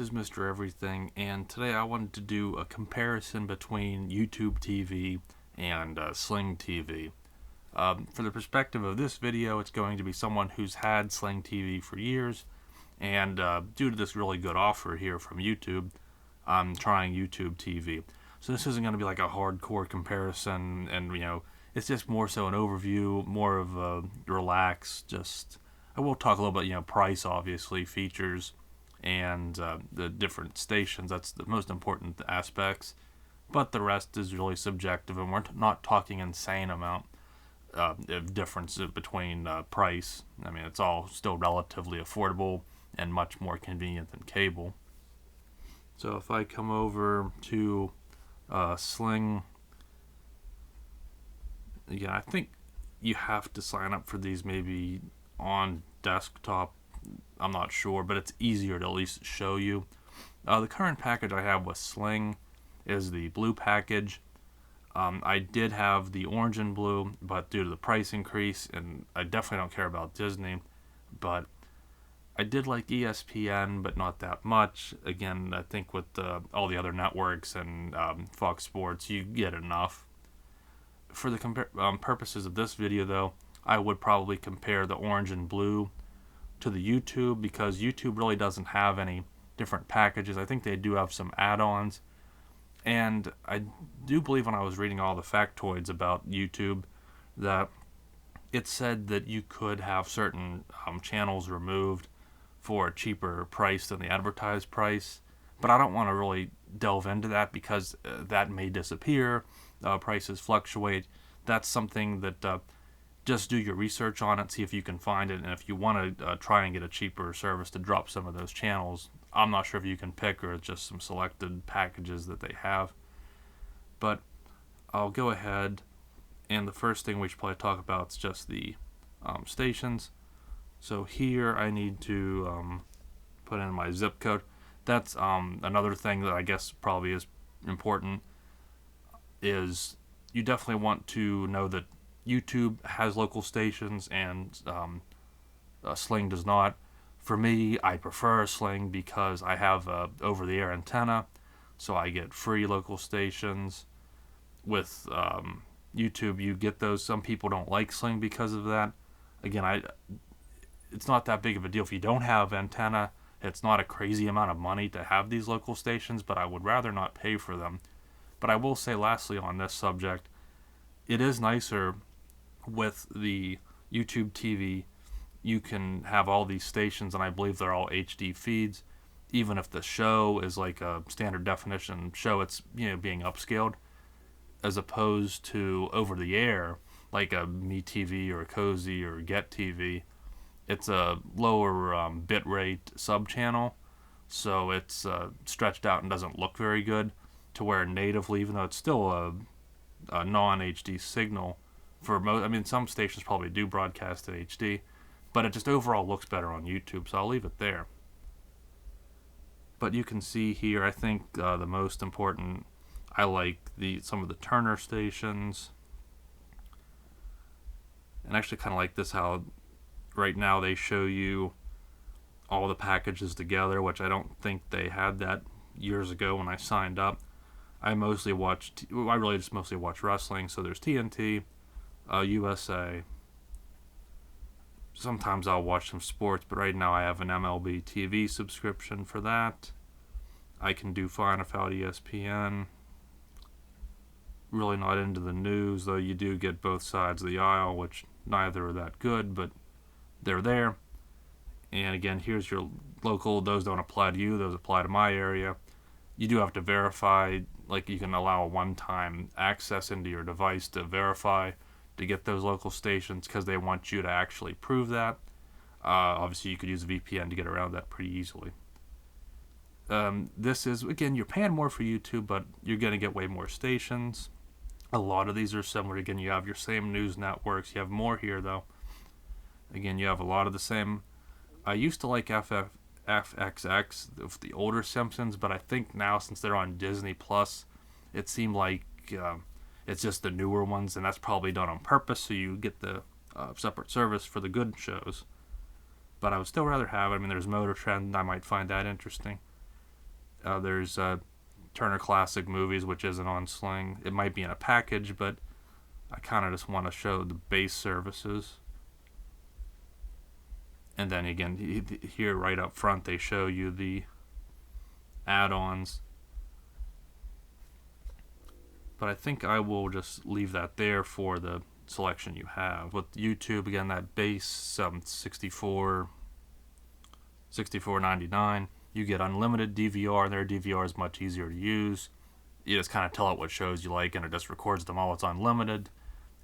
This is Mr. Everything, and today I wanted to do a comparison between YouTube TV and Sling TV. For the perspective of this video, it's going to be someone who's had Sling TV for years, and due to this really good offer here from YouTube, I'm trying YouTube TV. So this isn't going to be like a hardcore comparison, and it's just more so an overview, more of a relaxed, I will talk a little bit, price, obviously, features, and the different stations. That's the most important aspects, but the rest is really subjective, and we're not talking insane amount of difference between price. I mean, it's all still relatively affordable and much more convenient than cable. So if I come over to Sling, again, I think you have to sign up for these maybe on desktop. I'm not sure, but it's easier to at least show you. The current package I have with Sling is the blue package. I did have the orange and blue, but due to the price increase, and I definitely don't care about Disney, but I did like ESPN, but not that much. Again, I think with all the other networks and Fox Sports, you get enough. For the purposes of this video, though, I would probably compare the orange and blue to the YouTube, because YouTube really doesn't have any different packages. I think they do have some add-ons, and I do believe when I was reading all the factoids about YouTube that it said that you could have certain channels removed for a cheaper price than the advertised price, but I don't want to really delve into that because that may disappear. Prices fluctuate. That's something that just do your research on it, see if you can find it, and if you want to try and get a cheaper service to drop some of those channels, I'm not sure if you can pick or just some selected packages that they have. But I'll go ahead, and the first thing we should probably talk about is just the stations. So here I need to put in my zip code. That's another thing that I guess probably is important, is you definitely want to know that YouTube has local stations and Sling does not. For me, I prefer Sling because I have a over-the-air antenna, so I get free local stations. With YouTube, you get those. Some people don't like Sling because of that. Again, it's not that big of a deal if you don't have antenna. It's not a crazy amount of money to have these local stations, but I would rather not pay for them. But I will say, lastly, on this subject, it is nicer with the YouTube TV. You can have all these stations, and I believe they're all HD feeds. Even if the show is like a standard definition show, it's being upscaled, as opposed to over the air like a Me TV or a Cozy or Get TV. It's a lower bit rate sub channel, so it's stretched out and doesn't look very good. To where natively, even though it's still a non-HD signal, for most, I mean, some stations probably do broadcast in HD, but it just overall looks better on YouTube, so I'll leave it there. But you can see here, I think the most important, I like some of the Turner stations, and I actually kind of like this, how right now they show you all the packages together, which I don't think they had that years ago when I signed up. I really just mostly watch wrestling, so there's TNT, USA. Sometimes I'll watch some sports, but right now I have an MLB TV subscription for that. I can do fine without ESPN. Really not into the news, though you do get both sides of the aisle, which neither are that good, but they're there. And again, here's your local. Those don't apply to you, those apply to my area. You do have to verify, like you can allow a one-time access into your device to verify to get those local stations, because they want you to actually prove that. Obviously, you could use a VPN to get around that pretty easily. This is, again, you're paying more for YouTube, but you're going to get way more stations. A lot of these are similar. Again, you have your same news networks. You have more here, though. Again, you have a lot of the same. I used to like FXX, the older Simpsons, but I think now, since they're on Disney Plus, it seemed like it's just the newer ones, and that's probably done on purpose, so you get the separate service for the good shows. But I would still rather have it. I mean, there's Motor Trend, and I might find that interesting. There's Turner Classic Movies, which isn't on Sling. It might be in a package, but I kind of just want to show the base services. And then again, here right up front, they show you the add-ons. But I think I will just leave that there for the selection you have. With YouTube, again, that base $64.99. You get unlimited DVR. Their DVR is much easier to use. You just kind of tell it what shows you like, and it just records them all. It's unlimited.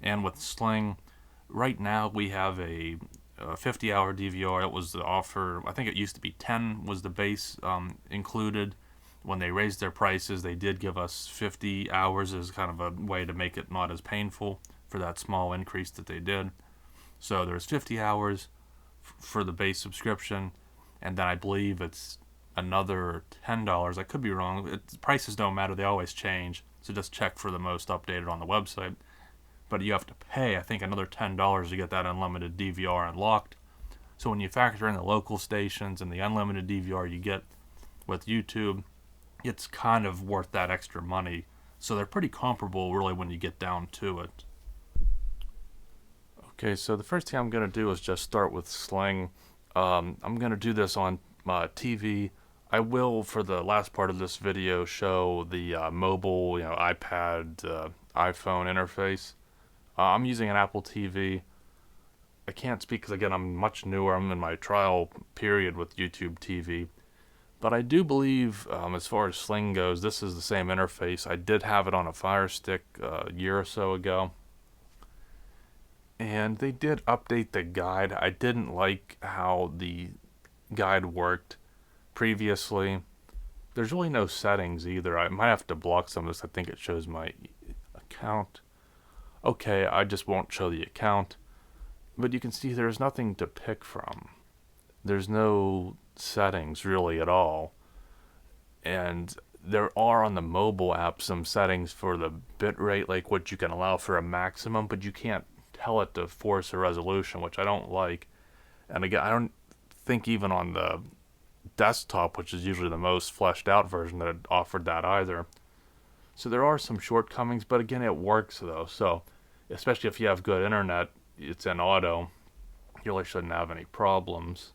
And with Sling, right now we have a 50-hour DVR. It was the offer. I think it used to be 10 was the base included. When they raised their prices, they did give us 50 hours as kind of a way to make it not as painful for that small increase that they did. So there's 50 hours for the base subscription, and then I believe it's another $10. I could be wrong. Prices don't matter. They always change. So just check for the most updated on the website. But you have to pay, I think, another $10 to get that unlimited DVR unlocked. So when you factor in the local stations and the unlimited DVR you get with YouTube, it's kind of worth that extra money. So they're pretty comparable, really, when you get down to it. Okay, so the first thing I'm going to do is just start with Sling. I'm going to do this on my TV. I will, for the last part of this video, show the mobile, iPad, iPhone interface. I'm using an Apple TV. I can't speak because, again, I'm much newer. I'm in my trial period with YouTube TV. But I do believe, as far as Sling goes, this is the same interface. I did have it on a Fire Stick a year or so ago. And they did update the guide. I didn't like how the guide worked previously. There's really no settings either. I might have to block some of this. I think it shows my account. Okay, I just won't show the account. But you can see there's nothing to pick from. There's no settings really at all. And there are on the mobile app some settings for the bitrate, like what you can allow for a maximum, but you can't tell it to force a resolution, which I don't like. And again, I don't think even on the desktop, which is usually the most fleshed out version, that it offered that either. So there are some shortcomings, but again, it works though. So especially if you have good internet, it's in auto, you really shouldn't have any problems.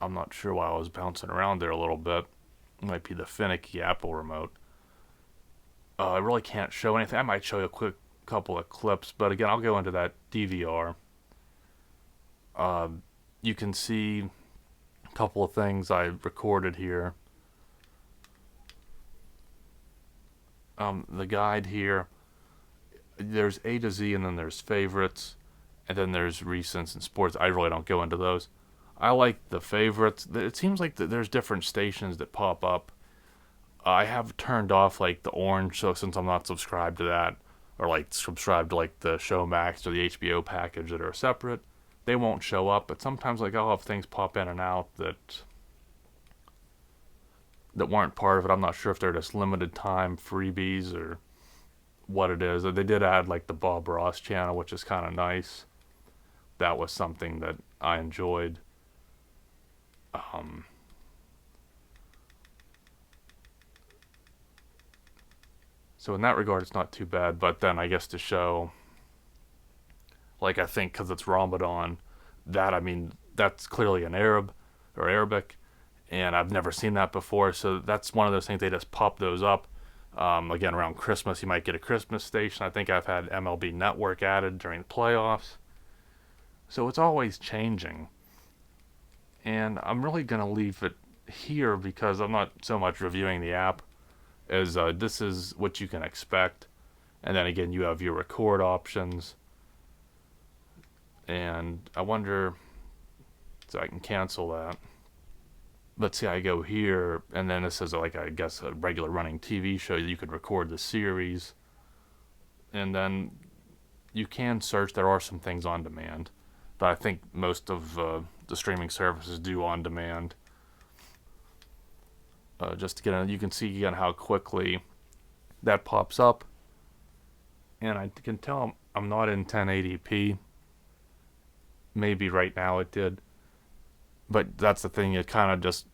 I'm not sure why I was bouncing around there a little bit. It might be the finicky Apple remote. I really can't show anything. I might show you a quick couple of clips, but again, I'll go into that DVR. You can see a couple of things I recorded here. The guide here, there's A to Z, and then there's favorites, and then there's recents and sports. I really don't go into those. I like the favorites. It seems like there's different stations that pop up. I have turned off like the orange, so since I'm not subscribed to that, or like subscribed to like the Showmax or the HBO package that are separate, they won't show up. But sometimes like I'll have things pop in and out that weren't part of it. I'm not sure if they're just limited time freebies or what it is. They did add like the Bob Ross channel, which is kind of nice. That was something that I enjoyed. So in that regard, it's not too bad. But then I guess to show, like, I think because it's Ramadan, that, I mean, that's clearly an Arab or Arabic, and I've never seen that before. So that's one of those things, they just pop those up. Again, around Christmas, you might get a Christmas station. I think I've had MLB Network added during the playoffs. So it's always changing. And I'm really going to leave it here because I'm not so much reviewing the app as this is what you can expect. And then again, you have your record options. And I wonder, so I can cancel that. But see, I go here, and then this is like, I guess, a regular running TV show. You could record the series. And then you can search. There are some things on demand. But I think most of the streaming services do on demand. Just to get you can see again how quickly that pops up. And I can tell I'm not in 1080p. Maybe right now it did. But that's the thing, it kind of just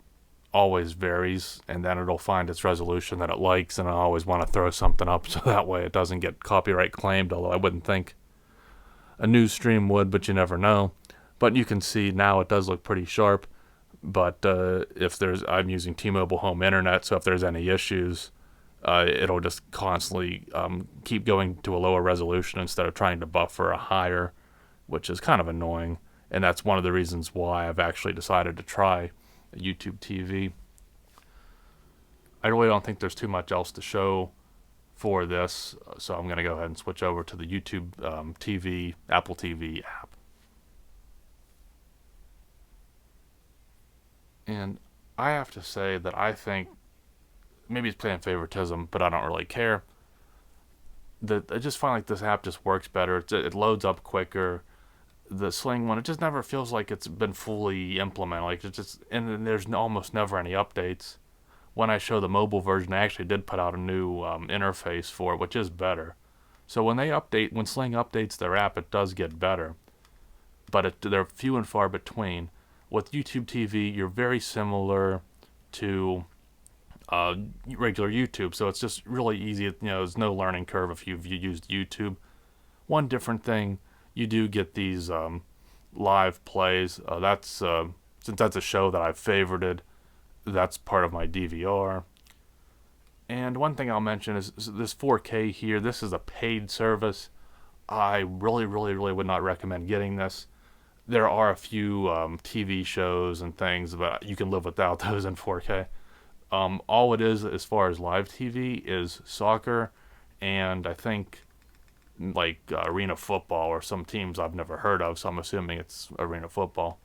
always varies, and then it'll find its resolution that it likes, and I always want to throw something up so that way it doesn't get copyright claimed, although I wouldn't think a news stream would, but you never know. But you can see now it does look pretty sharp, but I'm using T-Mobile home internet, so if there's any issues, it'll just constantly keep going to a lower resolution instead of trying to buffer a higher, which is kind of annoying. And that's one of the reasons why I've actually decided to try YouTube TV. I really don't think there's too much else to show for this, so I'm going to go ahead and switch over to the YouTube TV, Apple TV app. And I have to say that I think, maybe it's playing favoritism, but I don't really care. I just find like this app just works better. It loads up quicker. The Sling one, it just never feels like it's been fully implemented. Like and there's almost never any updates. When I show the mobile version, they actually did put out a new interface for it, which is better. So when Sling updates their app, it does get better. But they're few and far between. With YouTube TV, you're very similar to regular YouTube, so it's just really easy. There's no learning curve if you've used YouTube. One different thing, you do get these live plays. Since that's a show that I've favorited, that's part of my DVR. And one thing I'll mention is this 4K here. This is a paid service. I really, really, really would not recommend getting this. There are a few TV shows and things, but you can live without those in 4K. All it is, as far as live TV, is soccer, and I think like arena football or some teams I've never heard of, so I'm assuming it's arena football.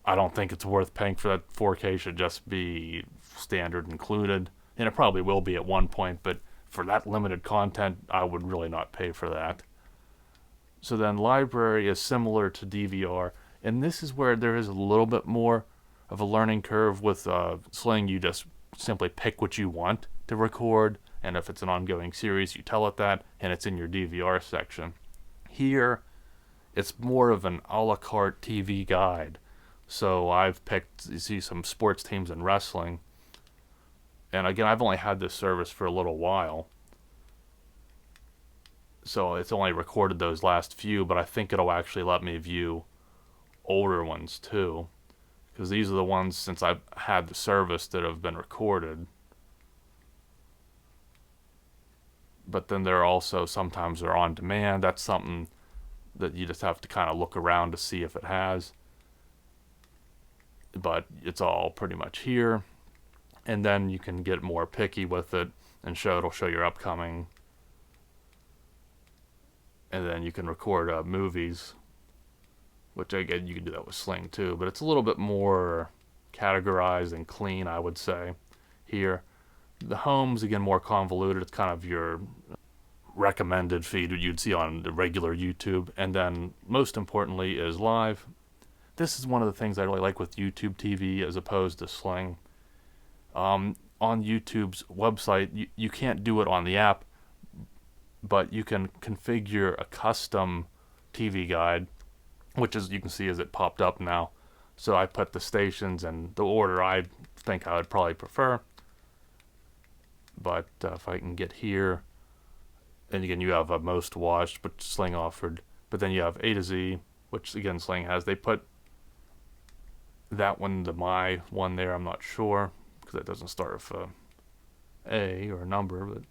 I don't think it's worth paying for that. 4K should just be standard included, and it probably will be at one point, but for that limited content, I would really not pay for that. So then library is similar to DVR, and this is where there is a little bit more of a learning curve. With Sling, you just simply pick what you want to record, and if it's an ongoing series, you tell it that, and it's in your DVR section. Here, it's more of an a la carte TV guide. So I've picked, you see, some sports teams and wrestling. And again, I've only had this service for a little while, so it's only recorded those last few, but I think it'll actually let me view older ones too, because these are the ones, since I've had the service, that have been recorded. But then there are also, sometimes they're on demand. That's something that you just have to kind of look around to see if it has. But it's all pretty much here. And then you can get more picky with it and it'll show your upcoming. And then you can record movies, which again, you can do that with Sling too, but it's a little bit more categorized and clean, I would say, here. The home's, again, more convoluted. It's kind of your recommended feed you'd see on the regular YouTube. And then, most importantly, is live. This is one of the things I really like with YouTube TV as opposed to Sling. On YouTube's website, you can't do it on the app, but you can configure a custom TV guide, which, as you can see, as it popped up now. So I put the stations and the order I think I would probably prefer. But if I can get here, and again, you have a most watched, which Sling offered, but then you have A to Z, which again Sling has. They put that one, the my one there, I'm not sure, because that doesn't start with A or a number, but.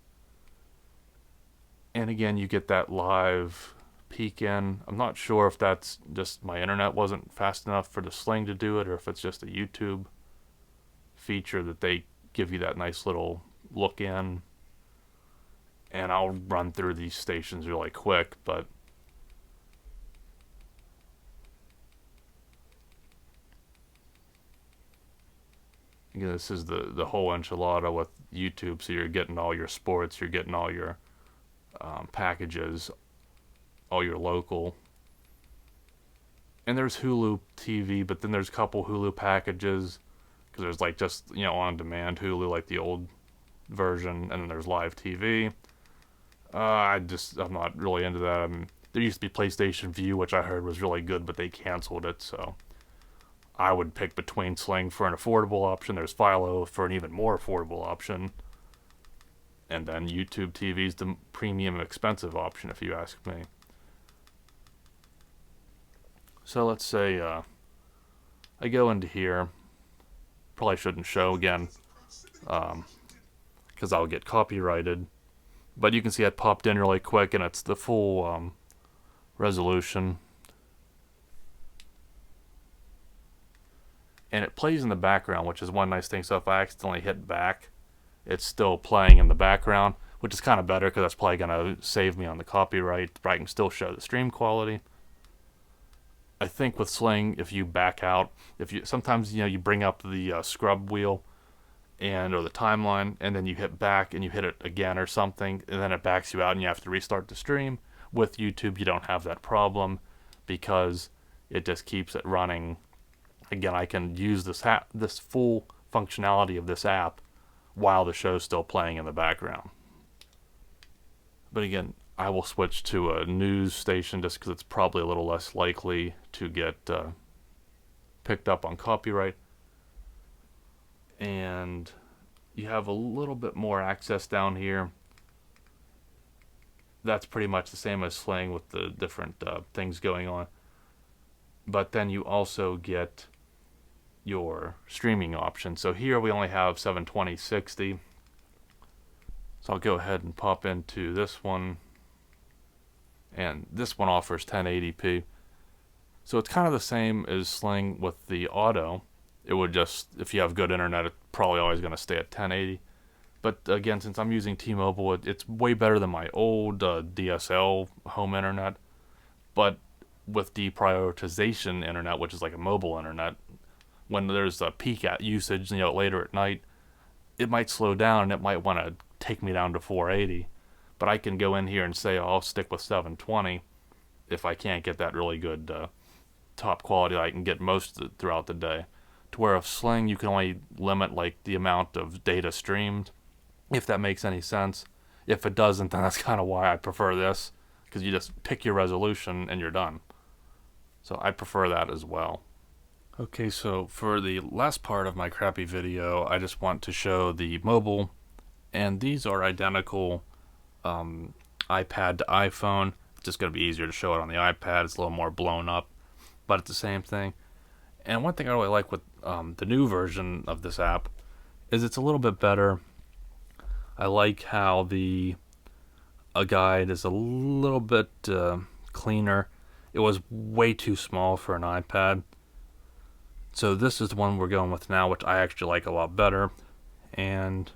And again, you get that live peek in. I'm not sure if that's just my internet wasn't fast enough for the Sling to do it, or if it's just a YouTube feature that they give you that nice little look in. And I'll run through these stations really quick, but again, this is the whole enchilada with YouTube. So you're getting all your sports, you're getting all your packages, all your local. And there's Hulu TV, but then there's a couple Hulu packages, because there's like just, on demand Hulu, like the old version, and then there's live TV. I'm not really into that. There used to be PlayStation View, which I heard was really good, but they canceled it, so I would pick between Sling for an affordable option. There's Philo for an even more affordable option. And then YouTube TV is the premium expensive option, if you ask me. So let's say I go into here. Probably shouldn't show again, because I'll get copyrighted. But you can see it popped in really quick, and it's the full resolution. And it plays in the background, which is one nice thing. So if I accidentally hit back, it's still playing in the background, which is kind of better because that's probably going to save me on the copyright, but I can still show the stream quality. I think with Sling, if you back out, sometimes you bring up the scrub wheel or the timeline, and then you hit back and you hit it again or something, and then it backs you out and you have to restart the stream. With YouTube, you don't have that problem because it just keeps it running. Again, I can use this full functionality of this app while the show's still playing in the background. But again, I will switch to a news station just because it's probably a little less likely to get picked up on copyright. And you have a little bit more access down here. That's pretty much the same as Sling with the different things going on. But then you also get your streaming option. So here we only have 720/60. So I'll go ahead and pop into this one. And this one offers 1080p. So it's kind of the same as Sling with the auto. It would just, if you have good internet, it's probably always going to stay at 1080. But again, since I'm using T-Mobile, it's way better than my old DSL home internet. But with deprioritization internet, which is like a mobile internet, when there's a peak at usage, later at night, it might slow down and it might want to take me down to 480. But I can go in here and say, I'll stick with 720 if I can't get that really good top quality that I can get throughout the day. To where if Sling, you can only limit the amount of data streamed, if that makes any sense. If it doesn't, then that's kind of why I prefer this, because you just pick your resolution and you're done. So I prefer that as well. Okay, so for the last part of my crappy video, I just want to show the mobile, and these are identical iPad to iPhone. It's just going to be easier to show it on the iPad. It's a little more blown up, but it's the same thing. And one thing I really like with the new version of this app is it's a little bit better. I like how the guide is a little bit cleaner. It was way too small for an iPad. So this is the one we're going with now, which I actually like a lot better. And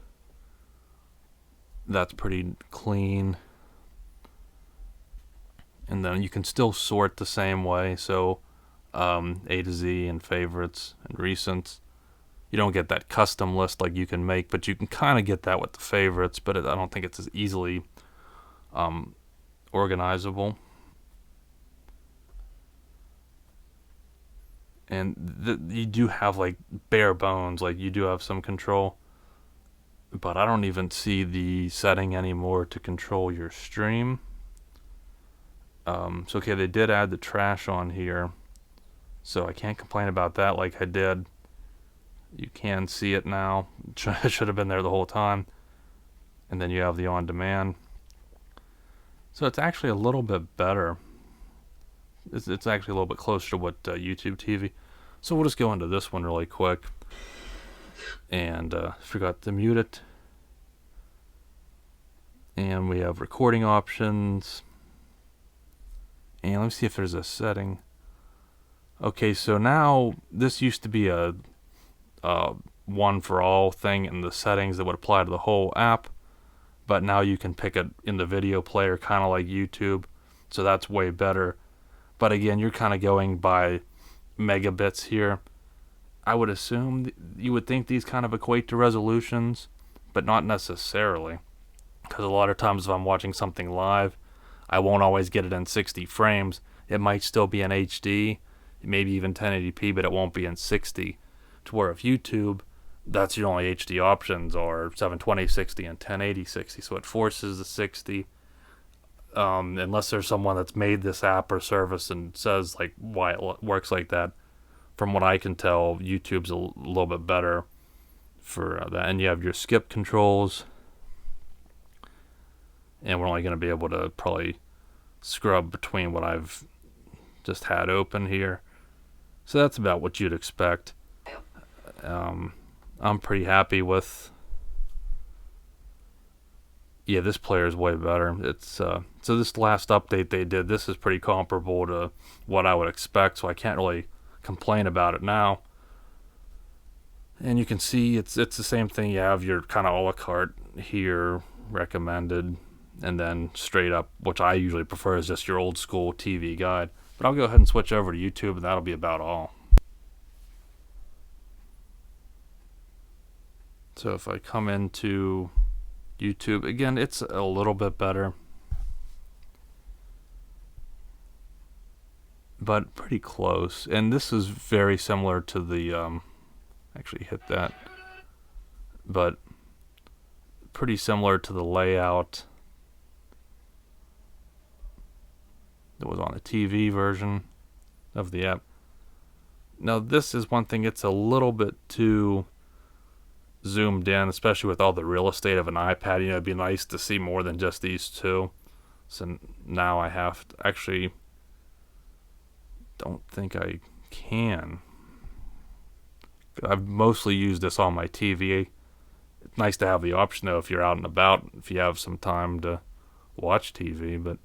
that's pretty clean. And then you can still sort the same way. So A to Z and favorites and recents. You don't get that custom list like you can make, but you can kind of get that with the favorites, but I don't think it's as easily organizable. And you do have bare bones, you do have some control, but I don't even see the setting anymore to control your stream. So okay, they did add the trash on here, so I can't complain about that like I did. You can see it now. It should have been there the whole time. And then you have the on-demand. So it's actually a little bit better. It's actually a little bit closer to what YouTube TV. So we'll just go into this one really quick. And forgot to mute it. And we have recording options. And let me see if there's a setting. Okay, so now this used to be a one for all thing in the settings that would apply to the whole app, but now you can pick it in the video player, kind of like YouTube, so that's way better. But again, you're kind of going by megabits here. I would assume you would think these kind of equate to resolutions, but not necessarily, because a lot of times if I'm watching something live, I won't always get it in 60 frames. It might still be in HD, maybe even 1080p, but it won't be in 60. To where if YouTube, that's your only HD options are 720 60 and 1080 60, so it forces the 60. Unless there's someone that's made this app or service and says why it works like that. from what I can tell, YouTube's a little bit better for that. And you have your skip controls, and we're only going to be able to probably scrub between what I've just had open here. So that's about what you'd expect. I'm pretty happy with. Yeah, this player is way better. It's so this last update they did, this is pretty comparable to what I would expect, so I can't really complain about it now. And you can see it's the same thing. You have your kind of a la carte here, recommended, and then straight up, which I usually prefer, is just your old school TV guide. But I'll go ahead and switch over to YouTube, and that'll be about all. So if I come into YouTube, again, it's a little bit better, but pretty close. And this is very similar to the, actually hit that, but pretty similar to the layout that was on the TV version of the app. Now this is one thing, it's a little bit too zoomed in, especially with all the real estate of an iPad. You know, it'd be nice to see more than just these two. So now I have to actually, don't think I can. I've mostly used this on my TV. It's nice to have the option though if you're out and about, if you have some time to watch TV, but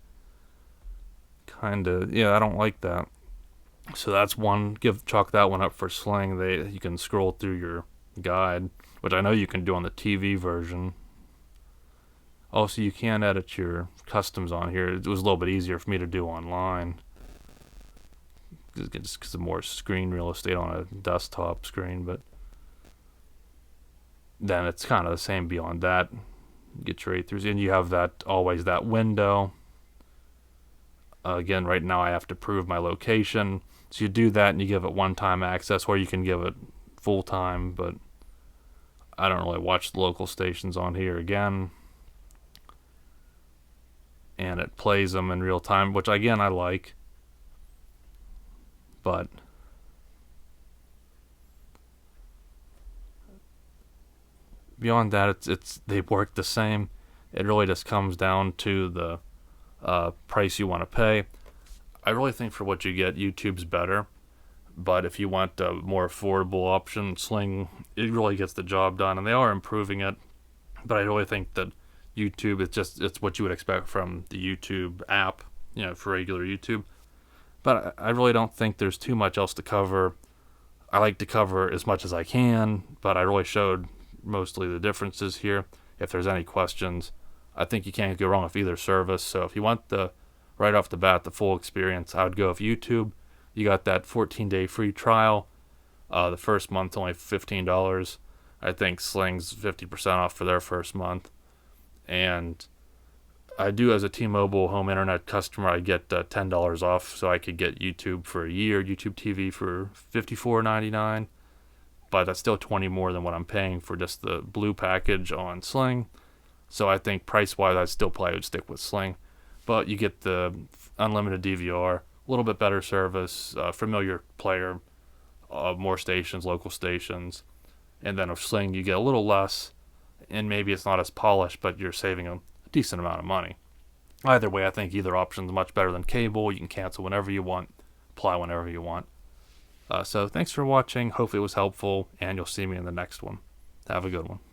kinda, yeah, I don't like that. So that's one, chalk that one up for Sling. You can scroll through your guide, which I know you can do on the TV version. Also, you can edit your customs on here. It was a little bit easier for me to do online, just because of more screen real estate on a desktop screen. But then it's kind of the same beyond that. Get your A-throughs, and you have that always that window. Again, right now I have to prove my location. So you do that and you give it one-time access, or you can give it full-time, but I don't really watch the local stations on here again. And it plays them in real time, which again I like. But beyond that, they work the same. It really just comes down to the price you want to pay. I really think for what you get, YouTube's better. But if you want a more affordable option, Sling, it really gets the job done, and they are improving it. But I really think that YouTube, it's what you would expect from the YouTube app, you know, for regular YouTube. But I really don't think there's too much else to cover. I like to cover as much as I can, but I really showed mostly the differences here. If there's any questions, I think you can't go wrong with either service. So if you want right off the bat, the full experience, I would go with YouTube. You got that 14-day free trial. The first month's only $15. I think Sling's 50% off for their first month. And I do, as a T-Mobile home internet customer, I get $10 off, so I could get YouTube for a year, YouTube TV for $54.99. But that's still $20 more than what I'm paying for just the blue package on Sling. So I think price-wise, I still probably would stick with Sling. But you get the unlimited DVR, a little bit better service, familiar player, more stations, local stations. And then with Sling, you get a little less, and maybe it's not as polished, but you're saving a decent amount of money. Either way, I think either option is much better than cable. You can cancel whenever you want, apply whenever you want. So thanks for watching. Hopefully it was helpful, and you'll see me in the next one. Have a good one.